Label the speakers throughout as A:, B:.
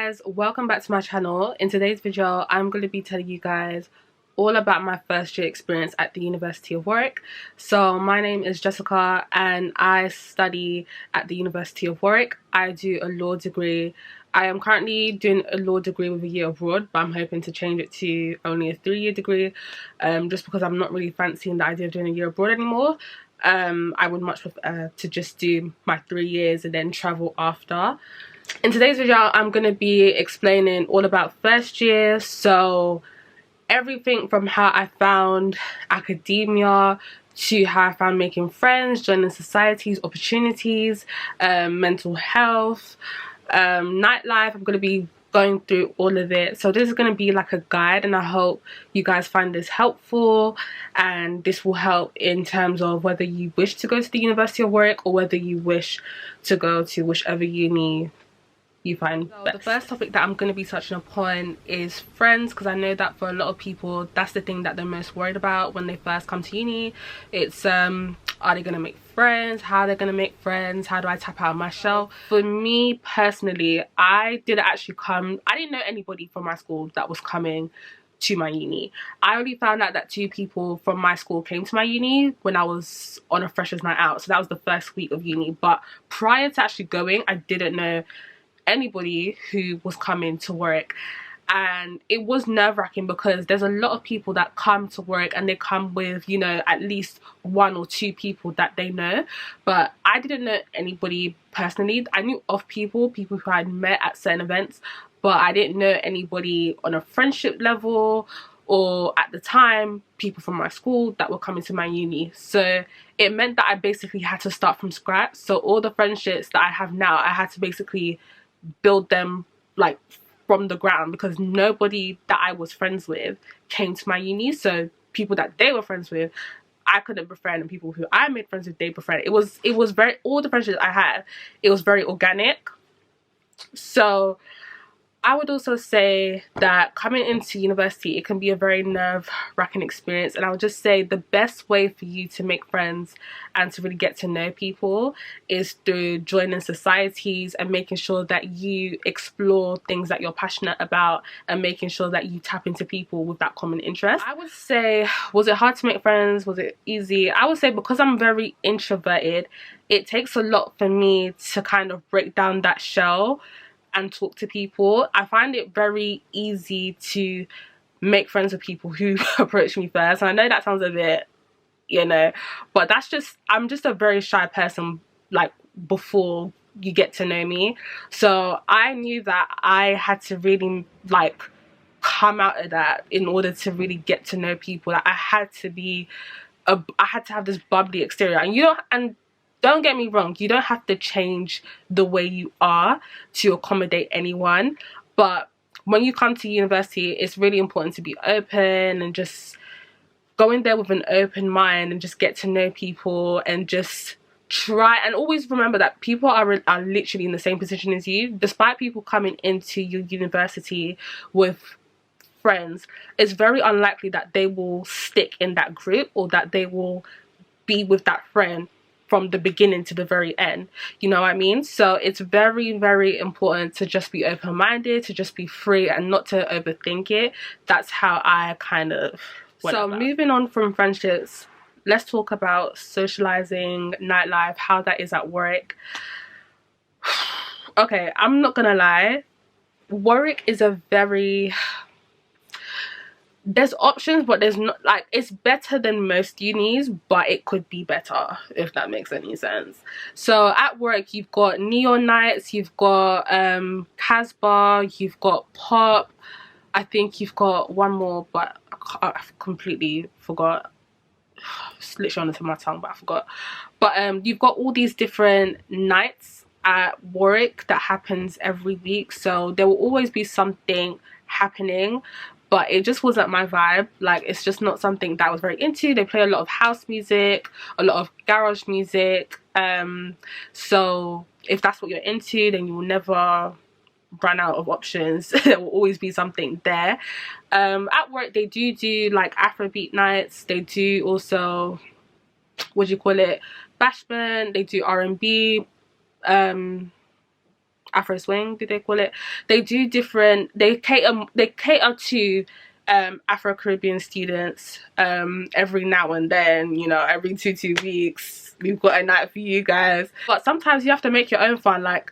A: guys, welcome back to my channel. In today's video I'm going to be telling you guys all about my first year experience at the University of Warwick. So my name is Jessica and I study at the University of Warwick. I do a law degree. I am currently doing a law degree with a year abroad, but I'm hoping to change it to only a 3-year degree, just because I'm not really fancying the idea of doing a year abroad anymore. I would much prefer to just do my 3 years and then travel after. In today's video I'm going to be explaining all about first year, so everything from how I found academia to how I found making friends, joining societies, opportunities, mental health, nightlife. I'm going to be going through all of it. So this is going to be like a guide, and I hope you guys find this helpful, and this will help in terms of whether you wish to go to the University of Warwick or whether you wish to go to whichever uni you find best. The first topic that I'm going to be touching upon is friends, because I know that for a lot of people that's the thing that they're most worried about when they first come to uni. It's are they going to make friends, how they're going to make friends, how do I tap out of my shell. For me personally, I didn't know anybody from my school that was coming to my uni. I only found out that 2 people from my school came to my uni when I was on a freshers night out, so that was the first week of uni. But prior to actually going, I didn't know anybody who was coming to work, and it was nerve-wracking because there's a lot of people that come to work and they come with, you know, at least 1 or 2 people that they know, but I didn't know anybody personally. I knew of people who I'd met at certain events, but I didn't know anybody on a friendship level, or at the time people from my school that were coming to my uni. So it meant that I basically had to start from scratch. So all the friendships that I have now, I had to basically build them like from the ground, because nobody that I was friends with came to my uni. So people that they were friends with, I couldn't befriend, and people who I made friends with, they befriended. It was very, all the friendships I had, it was very organic. So I would also say that coming into university, it can be a very nerve-wracking experience, and I would just say the best way for you to make friends and to really get to know people is through joining societies and making sure that you explore things that you're passionate about, and making sure that you tap into people with that common interest. I would say, was it hard to make friends? Was it easy? I would say because I'm very introverted, it takes a lot for me to kind of break down that shell and talk to people. I find it very easy to make friends with people who approach me first. And I know that sounds a bit, you know, but that's just, I'm just a very shy person, like, before you get to know me. So I knew that I had to really, like, come out of that in order to really get to know people. Like, I had to have this bubbly exterior, and don't get me wrong, you don't have to change the way you are to accommodate anyone, but when you come to university, it's really important to be open and just go in there with an open mind and just get to know people, and just try and always remember that people are literally in the same position as you. Despite people coming into your university with friends, it's very unlikely that they will stick in that group, or that they will be with that friend from the beginning to the very end, you know what I mean? So it's very, very important to just be open-minded, to just be free, and not to overthink it. That's how I kind of went about. Moving on from friendships, let's talk about socializing, nightlife, how that is at Warwick. Okay, I'm not gonna lie, Warwick is a very, there's options, but there's not, like, it's better than most unis, but it could be better, if that makes any sense. So at Warwick, you've got neon nights, you've got Casbah, you've got pop, I think you've got one more, but I've completely forgot. It's literally on the tip of my tongue, but I forgot. But you've got all these different nights at Warwick that happens every week, so there will always be something happening, but it just wasn't my vibe. Like, it's just not something that I was very into. They play a lot of house music, a lot of garage music, so if that's what you're into, then you will never run out of options. There will always be something there. At work, they do like Afrobeat nights. They do also, what do you call it, bashment. They do R&B. Afro swing, do they call it? They do different, they cater to Afro-Caribbean students every now and then, you know, every two weeks we've got a night for you guys. But sometimes you have to make your own fun. Like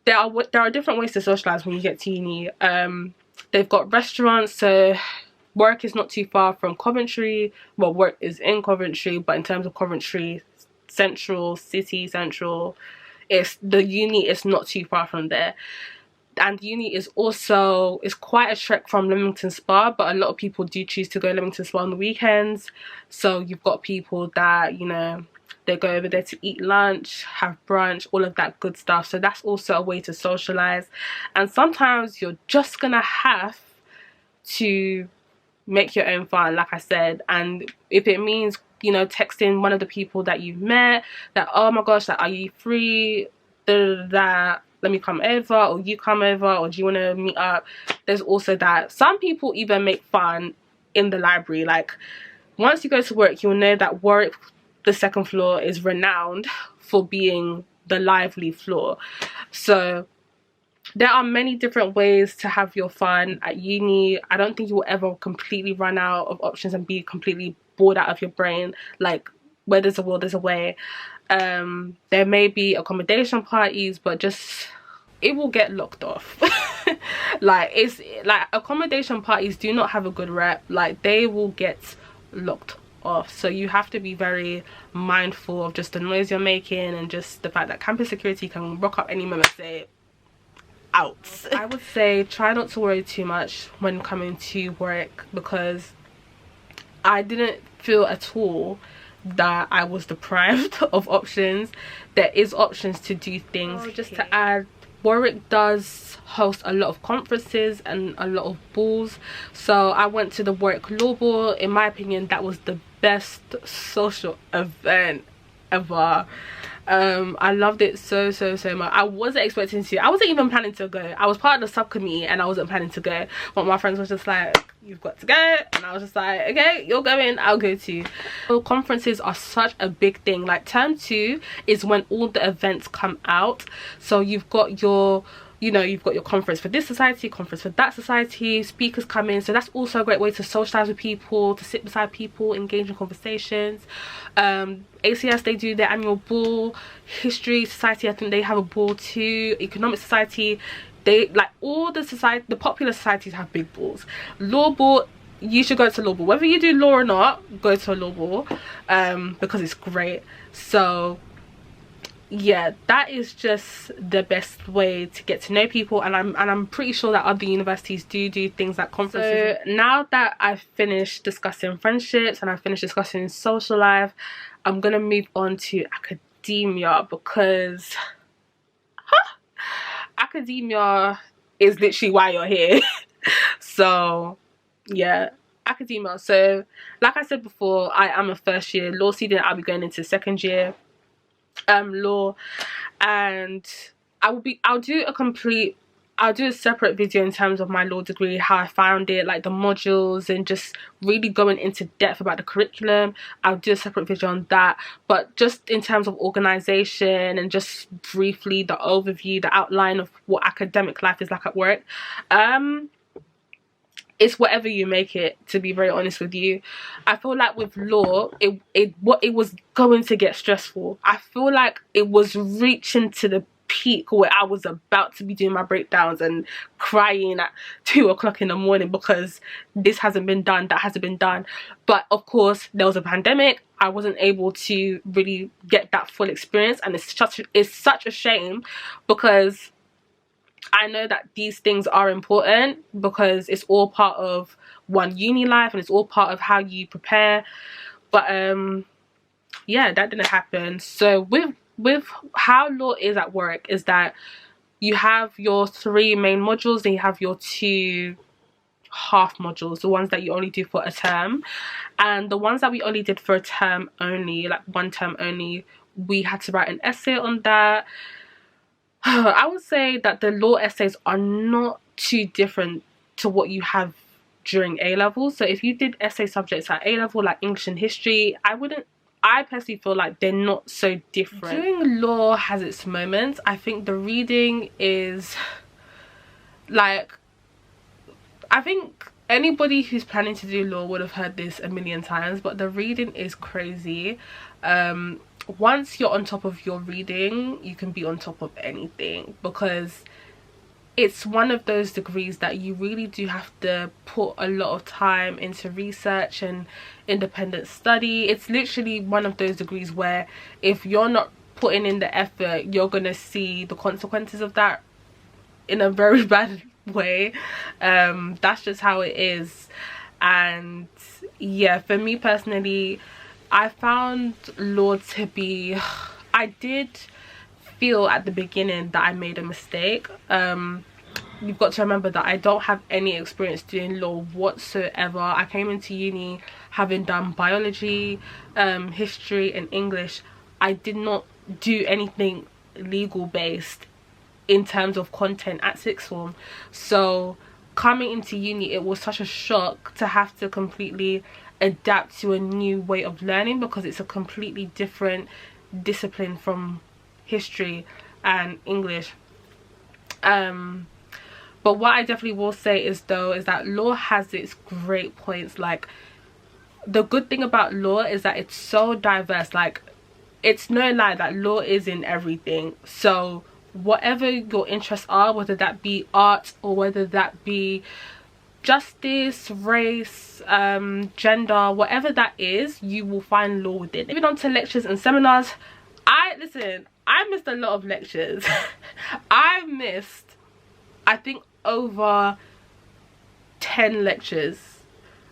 A: there are different ways to socialize when you get to uni. They've got restaurants, so Warwick is not too far from Coventry. Well, Warwick is in Coventry, but in terms of Coventry city central, the uni is not too far from there. And uni is also, it's quite a trek from Leamington Spa, but a lot of people do choose to go Leamington Spa on the weekends. So you've got people that, you know, they go over there to eat lunch, have brunch, all of that good stuff. So that's also a way to socialize. And sometimes you're just gonna have to make your own fun, like I said. And if it means, you know, texting one of the people that you've met, that, oh my gosh, like, are you free, that let me come over, or you come over, or do you want to meet up? There's also that. Some people even make fun in the library. Like once you go to Warwick, you'll know that Warwick, the second floor, is renowned for being the lively floor. So there are many different ways to have your fun at uni. I don't think you will ever completely run out of options and be completely bored out of your brain. Like where there's a will, there's a way. There may be accommodation parties, but just it will get locked off. Like it's like accommodation parties do not have a good rep. Like they will get locked off, so you have to be very mindful of just the noise you're making and just the fact that campus security can rock up any moment, say out. I would say try not to worry too much when coming to work, because I didn't feel at all that I was deprived of options. There is options to do things. Just to add, Warwick does host a lot of conferences and a lot of balls. So I went to the Warwick Law Ball. In my opinion, that was the best social event ever. I loved it so much. I wasn't expecting to. I wasn't even planning to go. I was part of the subcommittee and I wasn't planning to go, but my friends was just like, you've got to go, and I was just like, okay, you're going, I'll go too. So conferences are such a big thing. Like term 2 is when all the events come out. So you've got your, you know, you've got your conference for this society, conference for that society, speakers come in. So that's also a great way to socialize with people, to sit beside people, engage in conversations. ACS, they do their annual ball. History Society, I think they have a ball too. Economic Society, they, like all the popular societies have big balls. Law ball, you should go to law ball. Whether you do law or not, go to a law ball, because it's great. So yeah, that is just the best way to get to know people, and I'm pretty sure that other universities do things like conferences. So now that I've finished discussing friendships and I've finished discussing social life, I'm gonna move on to academia, because academia is literally why you're here. So yeah, academia. So like I said before, I am a first year law student. I'll be going into second year law, and I'll do a separate video in terms of my law degree, how I found it, like the modules, and just really going into depth about the curriculum. I'll do a separate video on that. But just in terms of organization and just briefly the overview, the outline of what academic life is like at work, it's whatever you make it, to be very honest with you. I feel like with law, it was going to get stressful. I feel like it was reaching to the peak where I was about to be doing my breakdowns and crying at 2 o'clock in the morning because this hasn't been done, that hasn't been done. But of course, there was a pandemic. I wasn't able to really get that full experience, and it's such a shame, because I know that these things are important, because it's all part of one uni life and it's all part of how you prepare. But yeah, that didn't happen. So with how law is at work is that you have your 3 main modules, then you have your 2 half modules, the ones that you only do for a term. And the ones that we only did for a term only, like 1 term only, we had to write an essay on that. I would say that the law essays are not too different to what you have during A level. So if you did essay subjects at A level, like English and history, I I personally feel like they're not so different. Doing law has its moments. I think the reading is like, I think anybody who's planning to do law would have heard this a million times, but the reading is crazy. Once you're on top of your reading, you can be on top of anything, because it's one of those degrees that you really do have to put a lot of time into research and independent study. It's literally one of those degrees where if you're not putting in the effort, you're gonna see the consequences of that in a very bad way. That's just how it is. And yeah, for me personally, I found law to be, I did feel at the beginning that I made a mistake. You've got to remember that I don't have any experience doing law whatsoever. I came into uni having done biology, history and English. I did not do anything legal based in terms of content at sixth form. So coming into uni, it was such a shock to have to completely adapt to a new way of learning, because it's a completely different discipline from history and English. But what I definitely will say is that law has its great points. Like, the good thing about law is that it's so diverse. Like, it's no lie that law is in everything. So whatever your interests are, whether that be art or whether that be justice, race, gender, whatever that is, you will find law within. Moving on to lectures and seminars, I missed a lot of lectures. I missed, I think, over 10 lectures.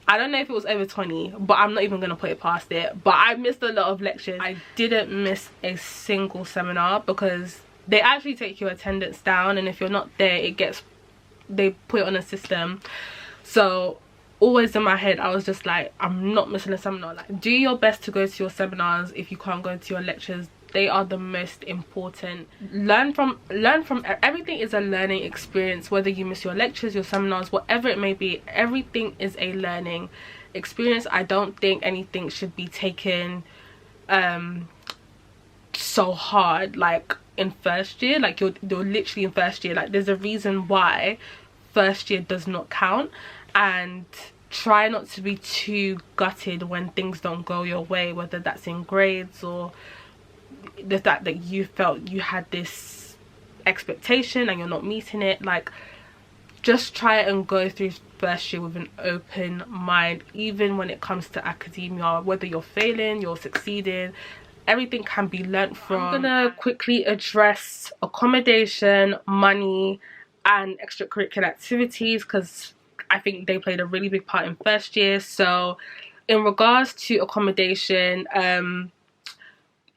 A: I don't know if it was over 20, but I'm not even gonna put it past it. But I missed a lot of lectures. I didn't miss a single seminar, because they actually take your attendance down, and if you're not there, they put it on a system. So always in my head, I was just like, I'm not missing a seminar. Like, do your best to go to your seminars. If you can't go to your lectures, they are the most important. Learn from everything is a learning experience. Whether you miss your lectures, your seminars, whatever it may be, everything is a learning experience. I don't think anything should be taken so hard, like in first year. Like, you're literally in first year. Like, there's a reason why first year does not count. And try not to be too gutted when things don't go your way, whether that's in grades or the fact that you felt you had this expectation and you're not meeting it. Like, just try and go through first year with an open mind, even when it comes to academia. Whether you're failing, you're succeeding, everything can be learnt from. I'm gonna quickly address accommodation, money and extracurricular activities, because I think they played a really big part in first year. So in regards to accommodation,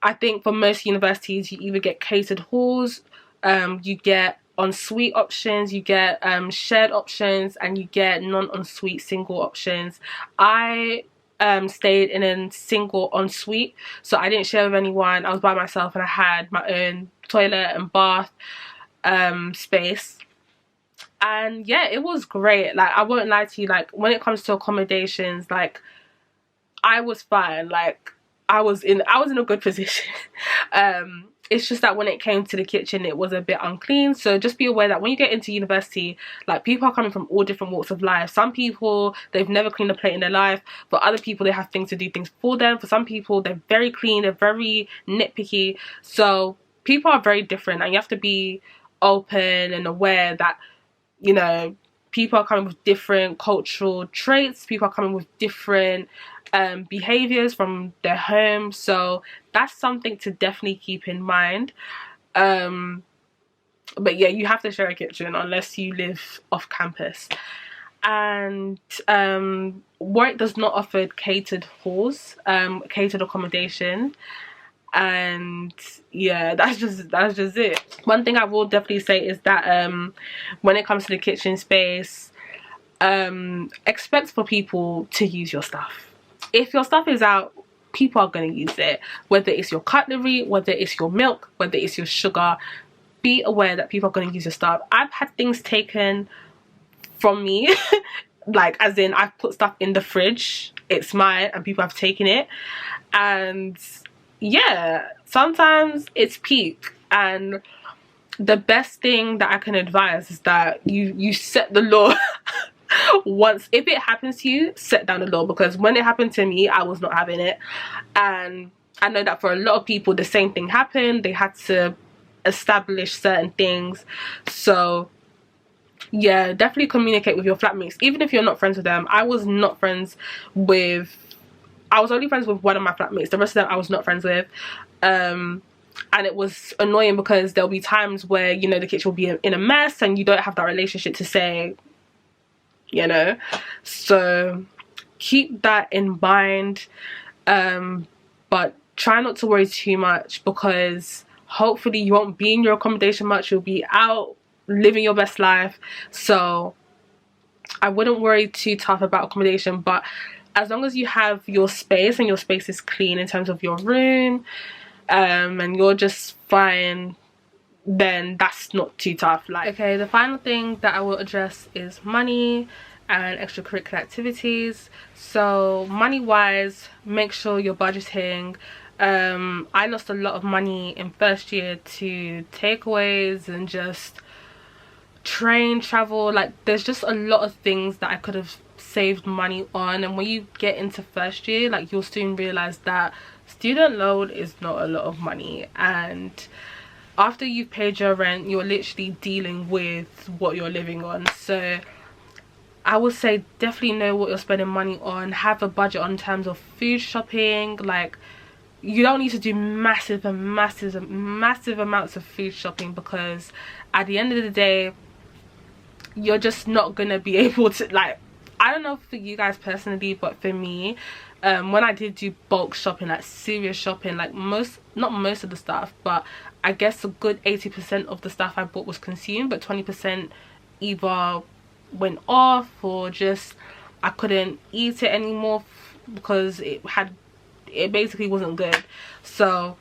A: I think for most universities, you either get catered halls, you get ensuite options, you get shared options, and you get non-ensuite single options. I stayed in a single ensuite, so I didn't share with anyone. I was by myself, and I had my own toilet and bath space. And yeah, it was great. Like, I won't lie to you, like, when it comes to accommodations, like, I was fine. Like, I was in a good position. It's just that when it came to the kitchen, it was a bit unclean. So just be aware that when you get into university, like, people are coming from all different walks of life. Some people, they've never cleaned a plate in their life. For other people, they have things to do things for them. For some people, they're very clean, they're very nitpicky. So people are very different, and you have to be open and aware that, you know, people are coming with different cultural traits. People are coming with different behaviors from their home. So that's something to definitely keep in mind. But yeah, you have to share a kitchen unless you live off campus. And Warwick does not offer catered halls, catered accommodation. And yeah, that's just it. One thing I will definitely say is that when it comes to the kitchen space, expect for people to use your stuff. If your stuff is out, people are going to use it. Whether it's your cutlery, whether it's your milk, whether it's your sugar, be aware that people are going to use your stuff. I've had things taken from me like, as in, I've put stuff in the fridge it's mine and people have taken it. And yeah, sometimes it's peak, and the best thing that I can advise is that you set the law. Once, if it happens to you, set down the law, because when it happened to me, I was not having it. And I know that for a lot of people the same thing happened. They had to establish certain things. So yeah, definitely communicate with your flatmates, even if you're not friends with them. I was only friends with one of my flatmates. The rest of them I was not friends with. And it was annoying because there'll be times where, you know, the kitchen will be in a mess and you don't have that relationship to say, you know. So keep that in mind, but try not to worry too much, because hopefully you won't be in your accommodation much. You'll be out living your best life. So I wouldn't worry too tough about accommodation, but as long as you have your space and your space is clean in terms of your room, and you're just fine, then that's not too tough. Like, okay, the final thing that I will address is money and extracurricular activities. So money wise, make sure you're budgeting. I lost a lot of money in first year to takeaways and just train travel. Like, there's just a lot of things that I could have saved money on, and when you get into first year, like, you'll soon realize that student loan is not a lot of money, and after you've paid your rent, you're literally dealing with what you're living on. So I would say definitely know what you're spending money on. Have a budget on terms of food shopping. Like, you don't need to do massive amounts of food shopping, because at the end of the day, you're just not gonna be able to, like, I don't know for you guys personally, but for me, when I did do bulk shopping, like serious shopping, like not most of the stuff, but I guess a good 80% of the stuff I bought was consumed, but 20% either went off or just I couldn't eat it anymore because it basically wasn't good. So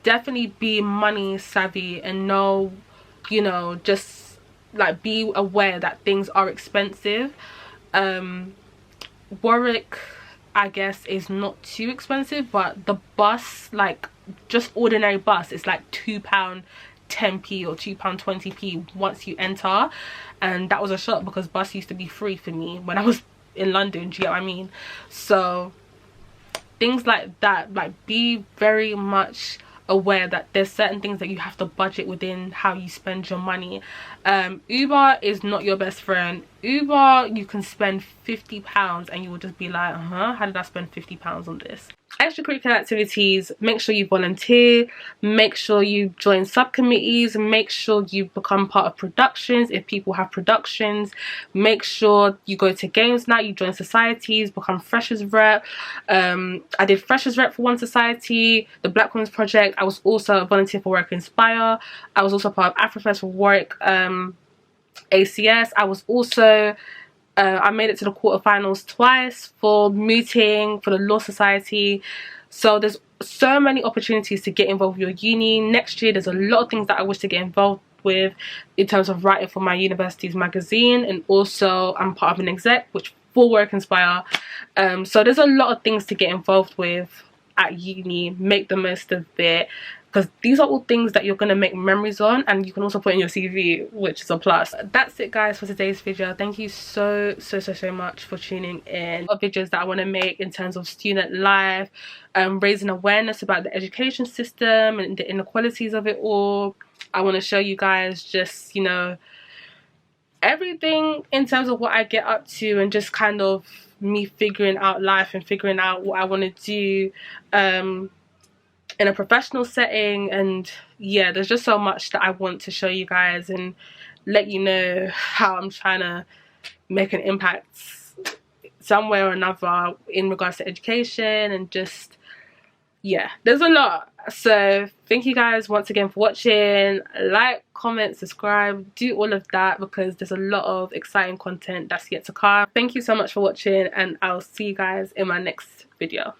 A: definitely be money savvy and know, you know, just like be aware that things are expensive. Warwick, I guess, is not too expensive, but the bus, like just ordinary bus, it's like £2.10p or £2.20p once you enter, and that was a shock because bus used to be free for me when I was in London. Do you get what I mean? So things like that, like be very much aware that there's certain things that you have to budget within how you spend your money. Uber is not your best friend. Uber, you can spend £50 and you will just be like, how did I spend £50 on this? Extracurricular activities, make sure you volunteer, make sure you join subcommittees, make sure you become part of productions if people have productions, make sure you go to games night, you join societies, become freshers rep. I did freshers rep for one society, the Black Women's Project. I was also a volunteer for Work Inspire. I was also part of Afrofest for Warwick ACS. I was also I made it to the quarterfinals twice for mooting for the Law Society. So there's so many opportunities to get involved with your uni. Next year there's a lot of things that I wish to get involved with in terms of writing for my university's magazine, and also I'm part of an exec which for Work Inspire. So there's a lot of things to get involved with at uni. Make the most of it, because these are all things that you're going to make memories on, and you can also put in your CV, which is a plus. That's it guys for today's video. Thank you so much for tuning in. Videos that I want to make in terms of student life, raising awareness about the education system and the inequalities of it all. I want to show you guys just, you know, everything in terms of what I get up to, and just kind of me figuring out life and figuring out what I want to do in a professional setting. And yeah, there's just so much that I want to show you guys and let you know how I'm trying to make an impact somewhere or another in regards to education, and just, yeah, there's a lot. So thank you guys once again for watching. Like, comment, subscribe, do all of that, because there's a lot of exciting content that's yet to come. Thank you so much for watching, and I'll see you guys in my next video.